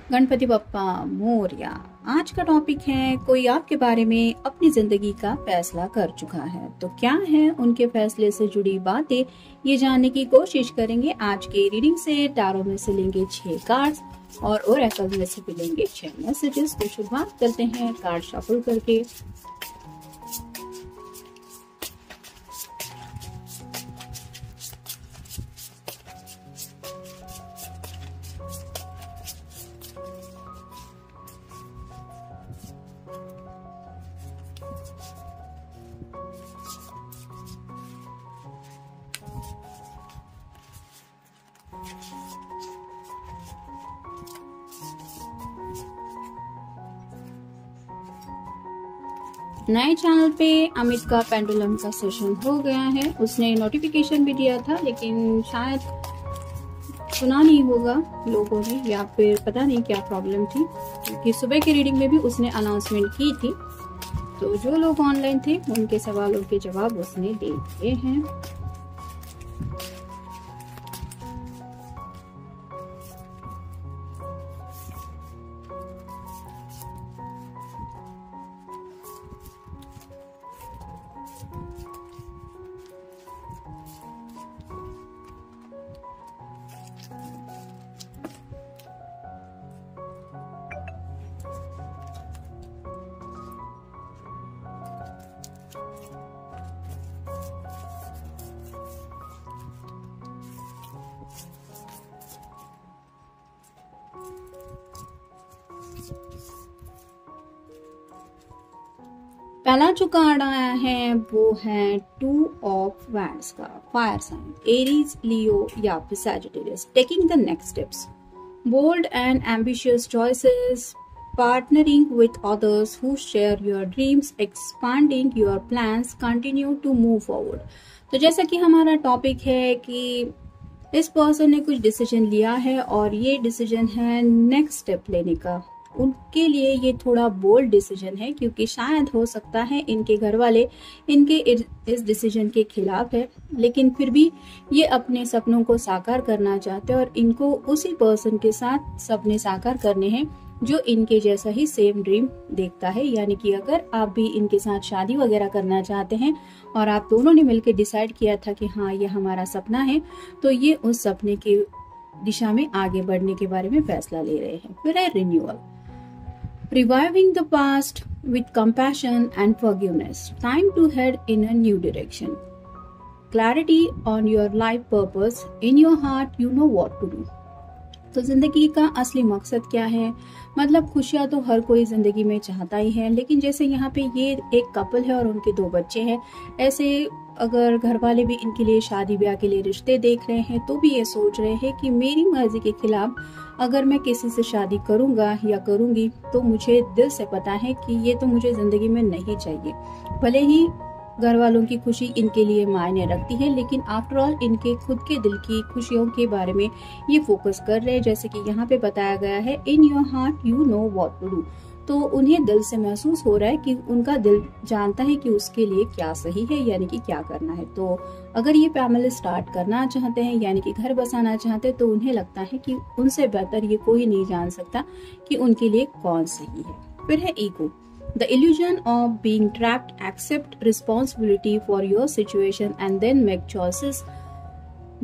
गणपति बप्पा मोरया। आज का टॉपिक है कोई आपके बारे में अपनी जिंदगी का फैसला कर चुका है, तो क्या है उनके फैसले से जुड़ी बातें, ये जानने की कोशिश करेंगे। आज के रीडिंग से टैरो में से लेंगे 6 कार्ड्स और ओरेकल में से भी लेंगे 6 मैसेजेस। तो शुरुआत करते हैं कार्ड शफल करके। नए चैनल पे अमित का पेंडुलम का सेशन हो गया है। उसने नोटिफिकेशन भी दिया था, लेकिन शायद सुना नहीं होगा लोगों ने, या फिर पता नहीं क्या प्रॉब्लम थी, क्योंकि सुबह की रीडिंग में भी उसने अनाउंसमेंट की थी। तो जो लोग ऑनलाइन थे उनके सवालों के जवाब उसने दे दिए हैं। पहला जो कार्ड आया है वो है 2 ऑफ वैंड्स का, फायर साइन, एरीज, लियो या फिर Sagittarius. Taking the next steps, bold and ambitious choices, partnering with others who share your dreams, expanding your plans, continue to move forward। तो जैसा कि हमारा टॉपिक है कि इस पर्सन ने कुछ डिसीजन लिया है और ये डिसीजन है नेक्स्ट स्टेप लेने का। उनके लिए ये थोड़ा बोल्ड डिसीजन है, क्योंकि शायद हो सकता है इनके घर वाले इनके इस डिसीजन के खिलाफ है, लेकिन फिर भी ये अपने सपनों को साकार करना चाहते हैं और इनको उसी पर्सन के साथ सपने साकार करने हैं जो इनके जैसा ही सेम ड्रीम देखता है। यानी कि अगर आप भी इनके साथ शादी वगैरह करना चाहते हैं और आप दोनों ने मिलकर डिसाइड किया था कि हाँ ये हमारा सपना है, तो ये उस सपने की दिशा में आगे बढ़ने के बारे में फैसला ले रहे हैं। फिर है renewal, reviving the past with compassion and forgiveness, time to head in a new direction, clarity on your life purpose, in your heart you know what to do। तो जिंदगी का असली मकसद क्या है, मतलब खुशियां तो हर कोई जिंदगी में चाहता ही है, लेकिन जैसे यहाँ पे ये एक कपल है और उनके 2 बच्चे हैं, ऐसे अगर घर वाले भी इनके लिए शादी ब्याह के लिए रिश्ते देख रहे हैं तो भी ये सोच रहे हैं कि मेरी मर्जी के खिलाफ अगर मैं किसी से शादी करूंगा या करूंगी तो मुझे दिल से पता है कि ये तो मुझे जिंदगी में नहीं चाहिए। भले ही घर वालों की खुशी इनके लिए मायने रखती है, लेकिन आफ्टर ऑल इनके खुद के दिल की खुशियों के बारे में ये फोकस कर रहे हैं। जैसे कि यहाँ पे बताया गया है, in your heart you know what to do. तो उन्हें दिल से महसूस हो रहा है कि उनका दिल जानता है कि उसके लिए क्या सही है, यानी कि क्या करना है। तो अगर ये फैमिली स्टार्ट करना चाहते हैं, यानी कि घर बसाना चाहते हैं, तो उन्हें लगता है कि उनसे बेहतर ये कोई नहीं जान सकता कि उनके लिए कौन सही है। फिर है ego, the illusion of being trapped, accept responsibility for your situation and then make choices,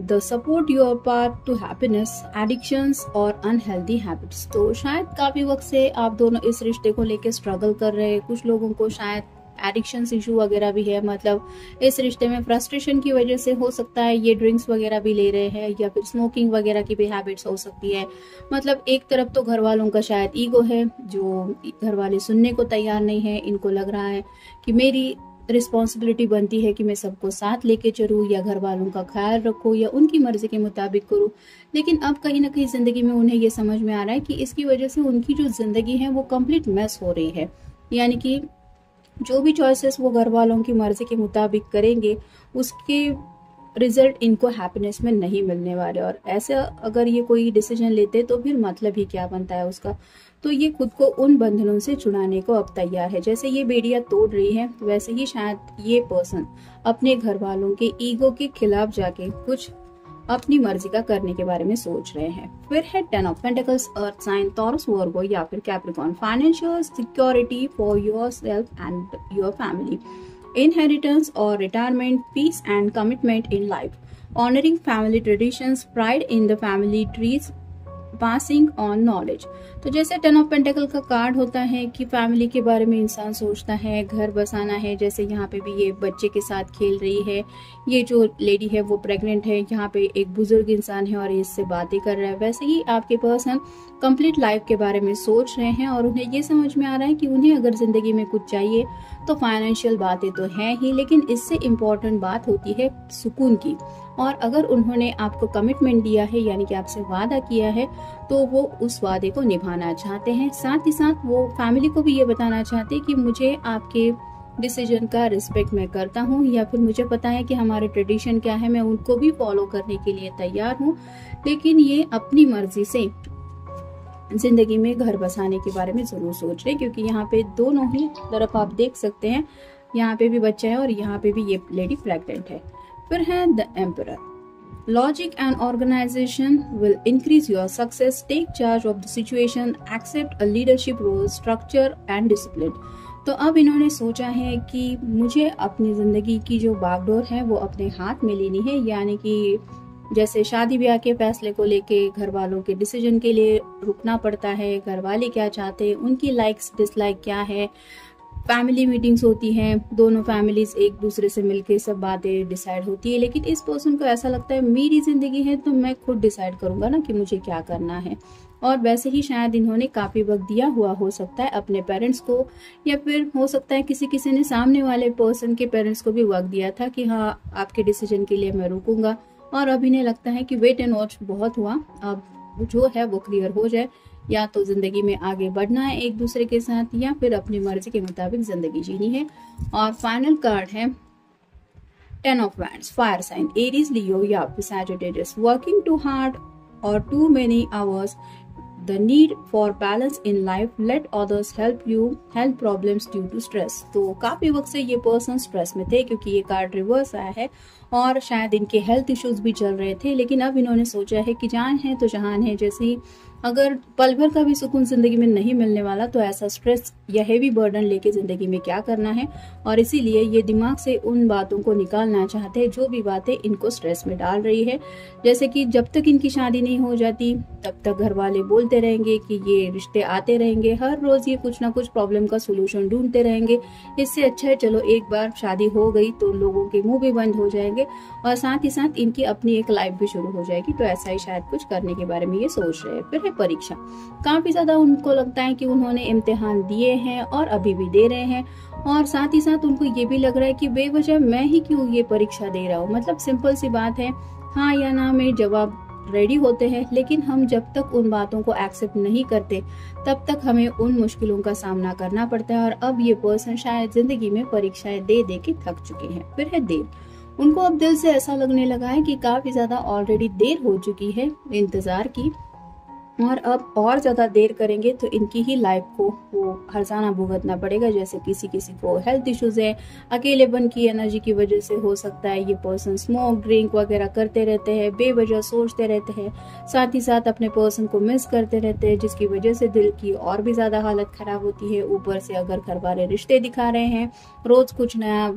the support your path to happiness, addictions और unhealthy habits। तो शायद काफी वक्त से आप दोनों इस रिश्ते को लेके स्ट्रगल कर रहे हैं। कुछ लोगों को शायद एडिक्शन इशू वगैरह भी है, मतलब इस रिश्ते में फ्रस्ट्रेशन की वजह से हो सकता है ये ड्रिंक्स वगैरह भी ले रहे हैं, या फिर स्मोकिंग वगैरह की भी हैबिट्स हो सकती है। मतलब एक तरफ तो घर वालों का शायद ईगो है, जो घर वाले सुनने को तैयार नहीं है। इनको लग रहा है कि मेरी रिस्पॉन्सिबिलिटी बनती है कि मैं सबको साथ लेके चलूँ या घर वालों का ख्याल रखूँ या उनकी मर्जी के मुताबिक करूँ। लेकिन अब कहीं ना कहीं जिंदगी में उन्हें ये समझ में आ रहा है कि इसकी वजह से उनकी जो जिंदगी है वो कंप्लीट मैस हो रही है। यानी कि जो भी चॉइसेस वो घर वालों की मर्जी के मुताबिक करेंगे उसके रिजल्ट इनको हैप्पीनेस में नहीं मिलने वाले। और ऐसे अगर ये कोई डिसीजन लेते तो फिर मतलब ही क्या बनता है उसका। तो ये खुद को उन बंधनों से छुड़ाने को अब तैयार है। जैसे ये बेड़ियां तोड़ रही है, वैसे ही शायद ये पर्सन अपने घर वालों के ईगो के खिलाफ जाके कुछ अपनी मर्जी का करने के बारे में सोच रहे हैं। फिर है 10 of pentacles, earth sign, Taurus, Virgo या फिर Capricorn. Financial security for yourself and your family, inheritance और retirement, peace and commitment in life, honouring family traditions, pride in the family trees, passing on knowledge. तो जैसे 10 of pentacle का card होता है कि family के बारे में इंसान सोचता है, घर बसाना है। जैसे यहाँ पे भी ये बच्चे के साथ खेल रही है, ये जो लेडी है वो प्रेग्नेंट है, यहाँ पे एक बुजुर्ग इंसान है और इससे बातें कर रहा है। वैसे ही आपके पर्सन कंप्लीट लाइफ के बारे में सोच रहे हैं और उन्हें ये समझ में आ रहा है कि उन्हें अगर जिंदगी में कुछ चाहिए तो फाइनेंशियल बातें तो हैं ही, लेकिन इससे इम्पोर्टेंट बात होती है सुकून की। और अगर उन्होंने आपको कमिटमेंट दिया है यानी कि आपसे वादा किया है तो वो उस वादे को निभाना चाहते हैं। साथ ही साथ वो फैमिली को भी ये बताना चाहते हैं कि मुझे आपके डिसीजन का रिस्पेक्ट मैं करता हूँ, या फिर मुझे पता है कि हमारे ट्रेडिशन क्या है, मैं उनको भी फॉलो करने के लिए तैयार हूँ, लेकिन ये अपनी मर्जी से जिंदगी में घर बसाने के बारे में जरूर सोच रहे, क्योंकि यहाँ पे दोनों ही तरफ आप देख सकते हैं, यहाँ पे भी बच्चा है और यहाँ पे भी ये लेडी प्रेग्नेंट है। फिर है the Emperor, logic and organisation will increase your success, take charge of the situation, accept a leadership role, structure and discipline. तो अब इन्होंने सोचा है कि मुझे अपनी जिंदगी की जो बागडोर है वो अपने हाथ में लेनी है, यानी कि जैसे शादी ब्याह के फैसले को लेके घर वालों के डिसीजन के लिए रुकना पड़ता है, घर वाले क्या चाहते हैं, उनकी लाइक्स डिसलाइक क्या है, फैमिली मीटिंग्स होती हैं, दोनों फैमिलीज एक दूसरे से मिलके सब बातें डिसाइड होती है। लेकिन इस पर्सन को ऐसा लगता है मेरी जिंदगी है तो मैं खुद डिसाइड करूंगा ना कि मुझे क्या करना है। और वैसे ही शायद इन्होंने काफी वक्त दिया हुआ हो सकता है अपने पेरेंट्स को, या फिर हो सकता है किसी ने सामने वाले पर्सन के पेरेंट्स को भी वक्त दिया था कि हाँ आपके डिसीजन के लिए मैं रुकूंगा। और अब इन्हें लगता है कि वेट एंड वॉच बहुत हुआ, अब जो है वो क्लियर हो जाए, या तो जिंदगी में आगे बढ़ना है एक दूसरे के साथ या फिर अपनी मर्जी के मुताबिक जिंदगी जीनी है। और फाइनल कार्ड है 10 of wands, fire sign, Aries, Leo या फिर सैजिटेरियस, वर्किंग टू हार्ड और too many hours, the need for balance in life, let others help you, health problems due to stress। तो काफी वक्त से ये पर्सन स्ट्रेस में थे क्योंकि ये कार्ड रिवर्स आया है और शायद इनके हेल्थ इश्यूज भी चल रहे थे, लेकिन अब इन्होंने सोचा है कि जान है तो जहान है। जैसे ही अगर पल भर का भी सुकून जिंदगी में नहीं मिलने वाला तो ऐसा स्ट्रेस या हेवी बर्डन लेके जिंदगी में क्या करना है, और इसीलिए ये दिमाग से उन बातों को निकालना चाहते हैं जो भी बातें इनको स्ट्रेस में डाल रही है। जैसे कि जब तक इनकी शादी नहीं हो जाती तब तक घर वाले बोलते रहेंगे कि ये रिश्ते आते रहेंगे, हर रोज ये कुछ ना कुछ प्रॉब्लम का सोल्यूशन ढूंढते रहेंगे। इससे अच्छा है चलो एक बार शादी हो गई तो लोगों के मुंह भी बंद हो जाएंगे और साथ ही साथ इनकी अपनी एक लाइफ भी शुरू हो जाएगी। तो ऐसा ही शायद कुछ करने के बारे में ये सोच रहे हैं। फिर है परीक्षा, काफी ज्यादा उनको लगता है कि उन्होंने इम्तिहान दिए हैं और अभी भी दे रहे हैं, और साथ ही साथ उनको ये भी लग रहा है कि बेवजह मैं ही क्यों ये परीक्षा दे रहा हूँ। मतलब सिंपल सी बात है, हाँ या ना में जवाब रेडी होते हैं, लेकिन हम जब तक उन बातों को एक्सेप्ट नहीं करते तब तक हमें उन मुश्किलों का सामना करना पड़ता है। और अब ये पर्सन शायद जिंदगी में परीक्षाएं दे दे के थक चुके हैं। फिर है देर, उनको अब दिल से ऐसा लगने लगा है कि काफी ज्यादा ऑलरेडी देर हो चुकी है इंतजार की, और अब और ज्यादा देर करेंगे तो इनकी ही लाइफ को वो हर्जाना भुगतना पड़ेगा। जैसे किसी को हेल्थ इश्यूज है, अकेलेपन की एनर्जी की वजह से हो सकता है ये पर्सन स्मोक ड्रिंक वगैरह करते रहते हैं, बेवजह सोचते रहते हैं, साथ ही साथ अपने पर्सन को मिस करते रहते हैं, जिसकी वजह से दिल की और भी ज्यादा हालत खराब होती है। ऊपर से अगर घर वाले रिश्ते दिखा रहे हैं, रोज कुछ नया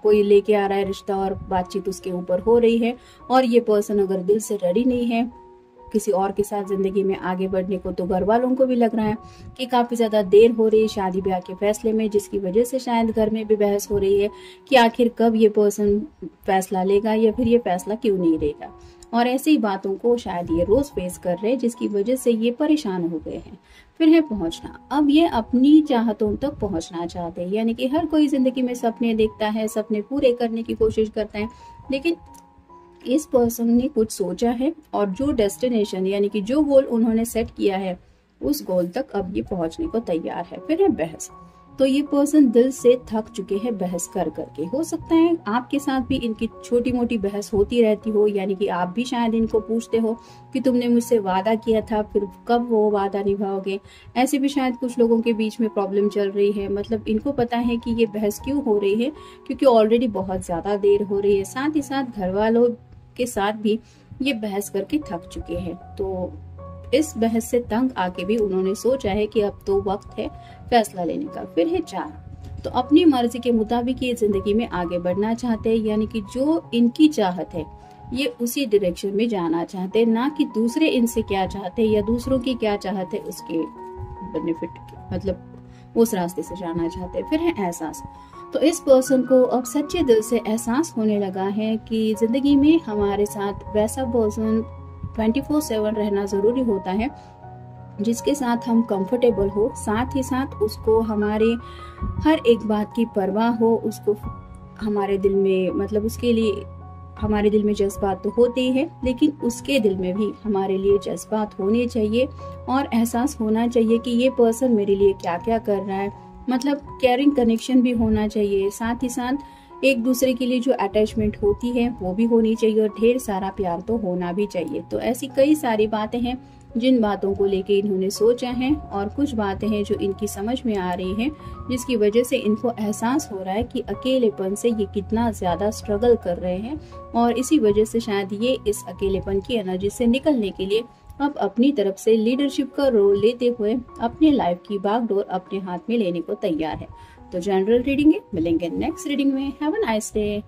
कोई लेके आ रहा है रिश्ता और बातचीत उसके ऊपर हो रही है, और ये पर्सन अगर दिल से रेडी नहीं है किसी और के साथ जिंदगी में आगे बढ़ने को, तो घर वालों को भी लग रहा है कि काफी ज्यादा देर हो रही है शादी ब्याह के फैसले में, जिसकी वजह से शायद घर में भी बहस हो रही है कि आखिर कब ये पर्सन फैसला लेगा या फिर ये फैसला क्यों नहीं लेगा। और ऐसी बातों को शायद ये रोज फेस कर रहे हैं, जिसकी वजह से ये परेशान हो गए हैं। फिर है पहुंचना, अब ये अपनी चाहतों तक पहुंचना चाहते हैं। यानी कि हर कोई जिंदगी में सपने देखता है, सपने पूरे करने की कोशिश करता है, लेकिन इस पर्सन ने कुछ सोचा है और जो डेस्टिनेशन यानी कि जो गोल उन्होंने सेट किया है उस गोल तक अब ये पहुंचने को तैयार है। फिर है बहस, तो ये पर्सन दिल से थक चुके हैं बहस कर करके। हो सकता है आपके साथ भी इनकी छोटी मोटी बहस होती रहती हो, यानी कि आप भी शायद इनको पूछते हो कि तुमने मुझसे वादा किया था, फिर कब वो वादा निभाओगे। ऐसे भी शायद कुछ लोगों के बीच में प्रॉब्लम चल रही है। मतलब इनको पता है कि ये बहस क्यों हो रही है, क्योंकि ऑलरेडी बहुत ज्यादा देर हो रही है। साथ ही साथ घर वालों के साथ भी ये बहस करके थक चुके हैं। तो इस बहस से तंग आके भी उन्होंने सोचा है कि अब तो वक्त है फैसला लेने का। फिर है 4, तो अपनी मर्जी के मुताबिक ये जिंदगी में आगे बढ़ना चाहते हैं, यानी कि जो इनकी चाहत है ये उसी डायरेक्शन में जाना चाहते हैं, ना कि दूसरे इनसे क्या चाहते हैं या दूसरों की क्या चाहत है उसके बेनिफिट, मतलब उस रास्ते से जाना चाहते हैं। फिर है एहसास, तो इस पर्सन को अब सच्चे दिल से एहसास होने लगा है कि जिंदगी में हमारे साथ वैसा पर्सन 24/7 रहना जरूरी होता है जिसके साथ हम कंफर्टेबल हो, साथ ही साथ उसको हमारे हर एक बात की परवाह हो, उसको हमारे दिल में, मतलब उसके लिए हमारे दिल में जज्बात तो होते ही है, लेकिन उसके दिल में भी हमारे लिए जज्बात होने चाहिए और एहसास होना चाहिए कि ये पर्सन मेरे लिए क्या क्या कर रहा है, मतलब केयरिंग कनेक्शन भी होना चाहिए, साथ ही साथ एक दूसरे के लिए जो अटैचमेंट होती है वो भी होनी चाहिए और ढेर सारा प्यार तो होना भी चाहिए। तो ऐसी कई सारी बातें हैं जिन बातों को लेके इन्होंने सोचा है और कुछ बातें हैं जो इनकी समझ में आ रही हैं, जिसकी वजह से इनको एहसास हो रहा है कि अकेलेपन से ये कितना ज्यादा स्ट्रगल कर रहे हैं और इसी वजह से शायद ये इस अकेलेपन की एनर्जी से निकलने के लिए अब अपनी तरफ से लीडरशिप का रोल लेते हुए अपने लाइफ की बागडोर अपने हाथ में लेने को तैयार है। तो जनरल रीडिंग है, मिलेंगे नेक्स्ट रीडिंग में। Have a nice day.